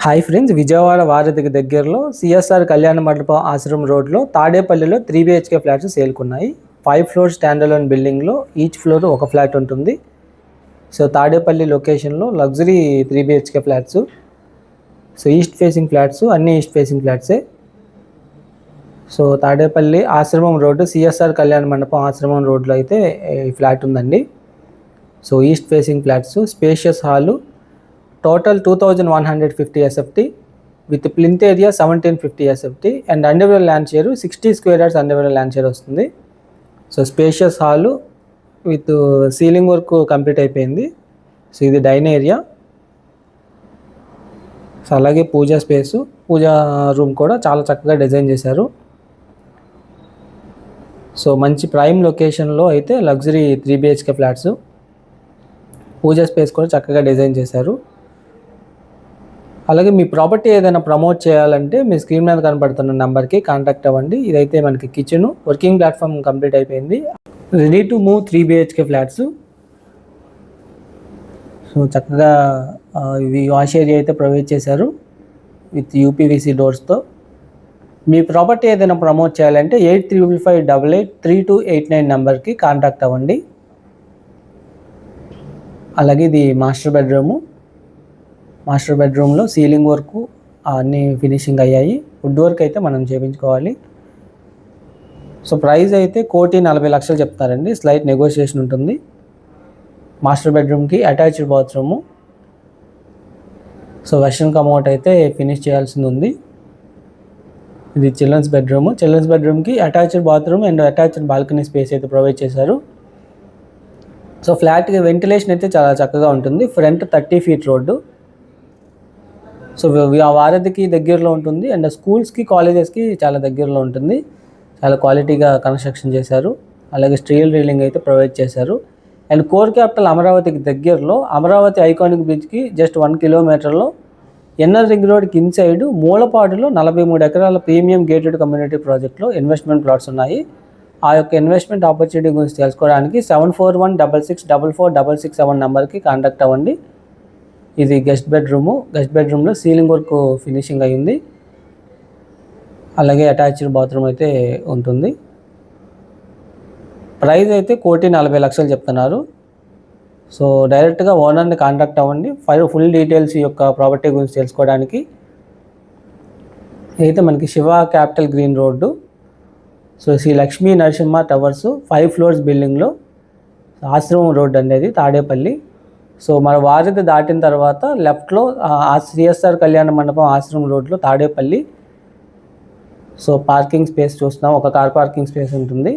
Hi friends, Vijayawada వారధికి దగ్గరలో CSR కళ్యాణ మండపం ఆశ్రమం రోడ్లో తాడేపల్లిలో 3 BHK ఫ్లాట్స్ సేల్కున్నాయి. 5 ఫ్లోర్ స్టాండ్ అలోన్ బిల్డింగ్లో ఈచ్ ఫ్లోర్ ఒక ఫ్లాట్ ఉంటుంది. సో తాడేపల్లి లొకేషన్లో luxury 3 BHK flats. So east facing flats, అన్ని ఈస్ట్ ఫేసింగ్ ఫ్లాట్సే. సో తాడేపల్లి ఆశ్రమం రోడ్డు, సిఎస్ఆర్ కళ్యాణ మండపం ఆశ్రమం రోడ్లో అయితే ఈ ఫ్లాట్ ఉందండి. So east facing flats, spacious hall, total 2150 SFT with plinth area 1750 SFT and underground land share 60 square yards underground land share వస్తుంది. So spacious hall with ceiling work complete అయిపోయింది. So ఇది డైన్ ఏరియా. సో అలాగే పూజా space, పూజా room కూడా చాలా చక్కగా design చేశారు. So మంచి prime లొకేషన్లో అయితే లగ్జరీ 3 BHK ఫ్లాట్స్. పూజా స్పేస్ కూడా చక్కగా డిజైన్ చేశారు. అలాగే మీ ప్రాపర్టీ ఏదైనా ప్రమోట్ చేయాలంటే మీ స్క్రీన్ మీద కనపడుతున్న నెంబర్కి కాంటాక్ట్ అవ్వండి. ఇదైతే మనకి కిచెన్ వర్కింగ్ ప్లాట్ఫామ్ కంప్లీట్ అయిపోయింది. Ready to move 3 BHK flats. So చక్కగా ఇవి వాష్ ఏరియా అయితే ప్రొవైడ్ చేశారు విత్ UPVC డోర్స్తో. మీ ప్రాపర్టీ ఏదైనా ప్రమోట్ చేయాలంటే 8355883289 నెంబర్కి కాంటాక్ట్ అవ్వండి. అలాగే ఇది మాస్టర్ బెడ్రూమ్లో సీలింగ్ వర్క్ అన్నీ ఫినిషింగ్ అయ్యాయి. వుడ్ వర్క్ అయితే మనం చేయించుకోవాలి. సో ప్రైస్ అయితే 1,40,00,000 చెప్తారండి. స్లైట్ నెగోషియేషన్ ఉంటుంది. మాస్టర్ బెడ్రూమ్కి attached bathroom. So western commode అయితే ఫినిష్ చేయాల్సింది ఉంది. ఇది చిల్డ్రన్స్ బెడ్రూమ్కి attached bathroom and attached balcony space అయితే ప్రొవైడ్ చేశారు. సో ఫ్లాట్కి వెంటిలేషన్ అయితే చాలా చక్కగా ఉంటుంది. Front 30 feet road. సో ఆ వారధికి దగ్గరలో ఉంటుంది అండ్ స్కూల్స్కి కాలేజెస్కి చాలా దగ్గరలో ఉంటుంది. చాలా క్వాలిటీగా కన్స్ట్రక్షన్ చేశారు. అలాగే స్టీల్ రీలింగ్ అయితే ప్రొవైడ్ చేశారు. అండ్ కోర్ క్యాపిటల్ అమరావతికి దగ్గరలో అమరావతి ఐకానిక్ బ్రిడ్జ్కి జస్ట్ 1 kilometerలో ఎన్ఆర్ రింగ్ రోడ్కి ఇన్సైడ్ మూలపాడులో 43 ఎకరాల ప్రీమియం గేటెడ్ కమ్యూనిటీ ప్రాజెక్ట్లో ఇన్వెస్ట్మెంట్ ప్లాట్స్ ఉన్నాయి. ఆ యొక్క ఇన్వెస్ట్మెంట్ ఆపర్చునిటీ గురించి తెలుసుకోవడానికి 7416446667 నెంబర్కి కాంటాక్ట్ అవ్వండి. ఇది గెస్ట్ బెడ్రూమ్లో సీలింగ్ వర్క్ ఫినిషింగ్ అయ్యింది. అలాగే అటాచ్డ్ బాత్రూమ్ అయితే ఉంటుంది. ప్రైస్ అయితే 1,40,00,000 చెప్తున్నారు. సో డైరెక్ట్గా ఓనర్ని కాంటాక్ట్ అవ్వండి. ఫుల్ డీటెయిల్స్ యొక్క ప్రాపర్టీ గురించి తెలుసుకోవడానికి. అయితే మనకి Sri capital green road. So Sri Lakshmi Narasimha towers 5 floors బిల్డింగ్లో ఆశ్రమం రోడ్డు అనేది తాడేపల్లి. సో మన వారధి దాటిన తర్వాత లెఫ్ట్లో సిఎస్ఆర్ కళ్యాణ మండపం ఆశ్రమం రోడ్లో తాడేపల్లి. సో పార్కింగ్ స్పేస్ చూస్తున్నాం, ఒక కార్ పార్కింగ్ స్పేస్ ఉంటుంది.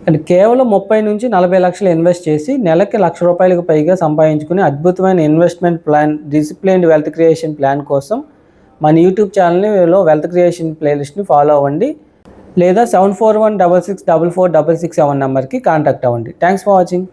అండ్ కేవలం 30 నుంచి 40 లక్షలు ఇన్వెస్ట్ చేసి నెలకి ₹1,00,000 పైగా సంపాదించుకునే అద్భుతమైన investment plan, disciplined wealth creation plan కోసం మన యూట్యూబ్ ఛానల్లో వెల్త్ క్రియేషన్ ప్లేలిస్ట్ని ఫాలో అవ్వండి. లేదా 7416644667 నెంబర్కి కాంటాక్ట్ అవ్వండి. Thanks for watching.